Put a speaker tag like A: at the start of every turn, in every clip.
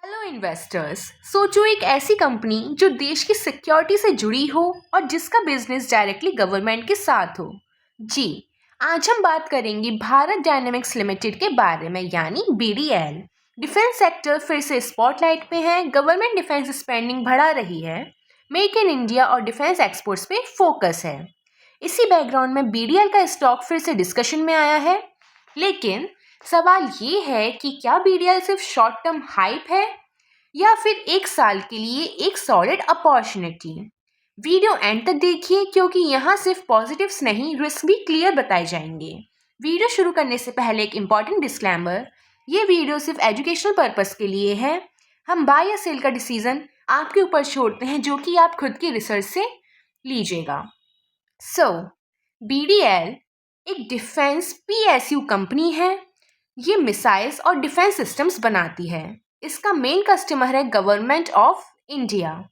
A: Hello investors. सोचो एक ऐसी कंपनी जो देश की सिक्योरिटी से जुड़ी हो और जिसका बिजनेस डायरेक्टली गवर्नमेंट के साथ हो। जी, आज हम बात करेंगे भारत डायनेमिक्स लिमिटेड के बारे में, यानी बीडीएल। डिफेंस सेक्टर फिर से स्पॉटलाइट पे है। गवर्नमेंट डिफेंस स्पेंडिंग बढ़ा रही है। मेक इन इंडिया और डिफेंस एक्सपोर्ट्स पे फोकस है। इसी बैकग्राउंड में बीडीएल का स्टॉक फिर से डिस्कशन में आया है। लेकिन सवाल ये है कि क्या बीडीएल सिर्फ शॉर्ट टर्म हाइप है या फिर एक साल के लिए एक सॉलिड अपॉर्चुनिटी। वीडियो एंड तक देखिए क्योंकि यहाँ सिर्फ पॉजिटिव्स नहीं, रिस्क भी क्लियर बताए जाएंगे। वीडियो शुरू करने से पहले एक इम्पॉर्टेंट डिस्क्लेमर, ये वीडियो सिर्फ एजुकेशनल पर्पस के लिए है। हम बाय या सेल का डिसीजन आपके ऊपर छोड़ते हैं, जो कि आप खुद की रिसर्च से लीजिएगा। बीडीएल एक डिफेंस पीएसयू कंपनी है। ये मिसाइल्स और डिफेंस सिस्टम्स बनाती है। इसका मेन कस्टमर है गवर्नमेंट ऑफ इंडिया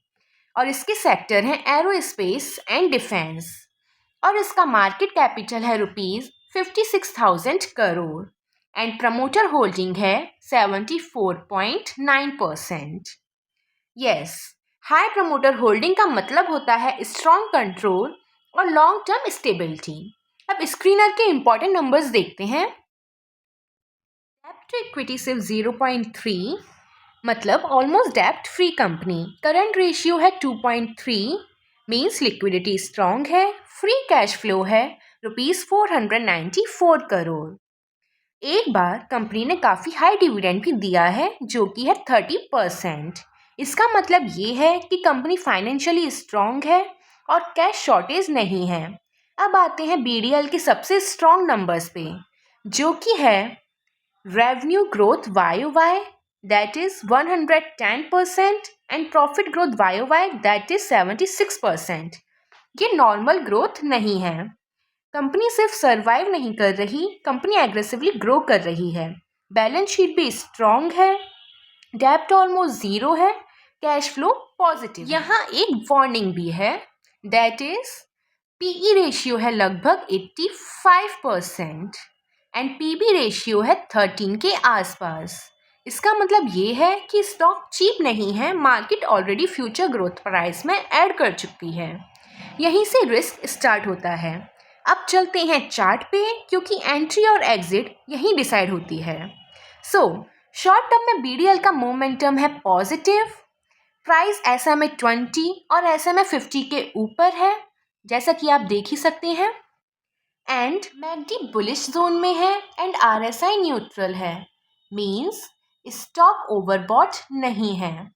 A: और इसके सेक्टर हैं एरोस्पेस एंड डिफेंस। और इसका मार्केट कैपिटल है ₹56,000 करोड़ एंड प्रमोटर होल्डिंग है 74.9%। यस, हाई प्रमोटर होल्डिंग का मतलब होता है स्ट्रॉन्ग कंट्रोल और लॉन्ग टर्म स्टेबिलिटी। अब स्क्रीनर के इंपॉर्टेंट नंबर्स देखते हैं। डेब्ट टू इक्विटी सिर्फ 0.3, मतलब ऑलमोस्ट डेब्ट फ्री कंपनी। करंट रेशियो है 2.3, मीन्स लिक्विडिटी स्ट्रॉन्ग है। फ्री कैश फ्लो है ₹494 करोड़। एक बार कंपनी ने काफ़ी हाई डिविडेंड भी दिया है, जो कि है 30%। इसका मतलब ये है कि कंपनी फाइनेंशियली स्ट्रॉन्ग है और कैश शॉर्टेज नहीं है। अब आते हैं बीडीएल के सबसे स्ट्रॉन्ग नंबर्स पे, जो कि है revenue growth YoY, that is 110%, and profit growth YoY, that is 76%. ये नॉर्मल ग्रोथ नहीं है। कंपनी सिर्फ सर्वाइव नहीं कर रही, कंपनी एग्रेसिवली ग्रो कर रही है। बैलेंस शीट भी स्ट्रॉन्ग है। डेब्ट ऑलमोस्ट जीरो है। Cash flow positive. यहाँ एक वार्निंग भी है, दैट इज पीई रेशियो है लगभग 85% एंड पीबी रेशियो है 13 के आसपास। इसका मतलब ये है कि स्टॉक चीप नहीं है। Market already future growth price में ऐड कर चुकी है। यहीं से रिस्क स्टार्ट होता है। अब चलते हैं चार्ट पे, क्योंकि एंट्री और एग्जिट यहीं डिसाइड होती है। शॉर्ट टर्म में बीडीएल का मोमेंटम है पॉजिटिव। प्राइस SMA 20 और SMA 50 के ऊपर है, जैसा कि आप देख ही सकते हैं। एंड मैकडी बुलिश जोन में है एंड RSI न्यूट्रल है, मींस स्टॉक ओवरबॉट नहीं है।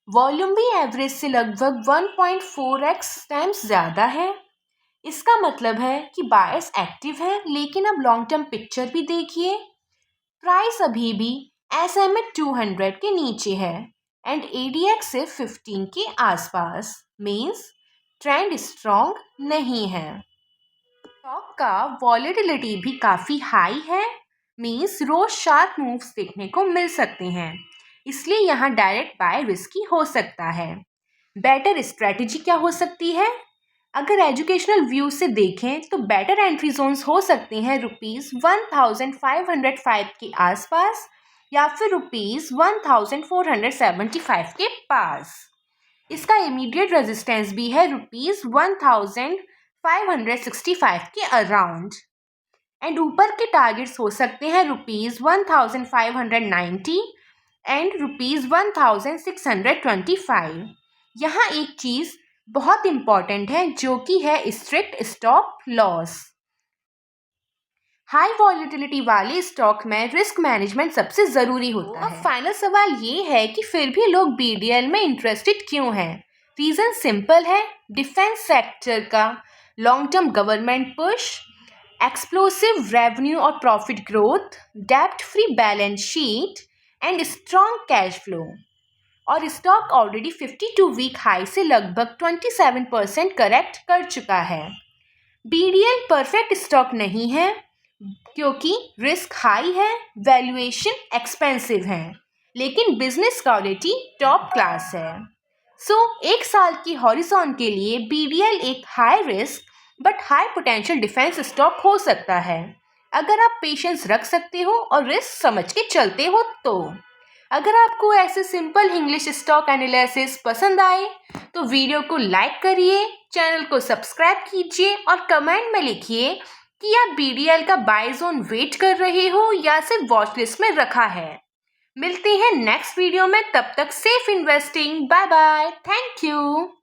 A: वॉल्यूम भी एवरेज से लगभग 1.4x टाइम्स ज़्यादा है। इसका मतलब है कि बायर्स एक्टिव है। लेकिन अब लॉन्ग टर्म पिक्चर भी देखिए। प्राइस अभी भी SMA 200 के नीचे है एंड ADX से 15 के आसपास, मींस ट्रेंड स्ट्रॉन्ग नहीं है। स्टॉक का वॉलेटिलिटी भी काफ़ी हाई है, मींस रोज शार्प मूव्स देखने को मिल सकते हैं। इसलिए यहाँ डायरेक्ट बाय रिस्की हो सकता है। बेटर स्ट्रेटजी क्या हो सकती है? अगर एजुकेशनल व्यू से देखें तो बेटर एंट्री जोन्स हो सकते हैं ₹1505 के आसपास या फिर ₹1475 के पास। इसका इमीडिएट रेजिस्टेंस भी है ₹1565 के अराउंड एंड ऊपर के टारगेट्स हो सकते हैं ₹1590 एंड ₹1625। यहाँ एक चीज़ बहुत इंपॉर्टेंट है, जो कि है strict stop loss. High volatility वाले स्टॉक में रिस्क मैनेजमेंट सबसे ज़रूरी होता है। अब फाइनल सवाल ये है कि फिर भी लोग बीडीएल में इंटरेस्टेड क्यों हैं? रीज़न सिंपल है, डिफेंस सेक्टर का long term government push, explosive revenue और प्रॉफिट ग्रोथ, डेब्ट free balance sheet and strong cash flow. और स्टॉक ऑलरेडी 52 वीक हाई से लगभग 27% करेक्ट कर चुका है। बीडीएल परफेक्ट स्टॉक नहीं है क्योंकि रिस्क हाई है, वैल्यूएशन एक्सपेंसिव है, लेकिन बिजनेस क्वालिटी टॉप क्लास है। एक साल की हॉरिजॉन के लिए बीडीएल एक high risk but high potential defence stock हो सकता है, अगर आप पेशेंस रख सकते हो और रिस्क समझ के चलते हो तो। अगर आपको ऐसे सिंपल इंग्लिश स्टॉक एनालिसिस पसंद आए तो वीडियो को लाइक करिए, चैनल को सब्सक्राइब कीजिए और कमेंट में लिखिए कि आप BDL का बाय जोन वेट कर रहे हो या सिर्फ वॉच लिस्ट में रखा है। मिलते हैं नेक्स्ट वीडियो में, तब तक safe investing. Bye bye, thank you.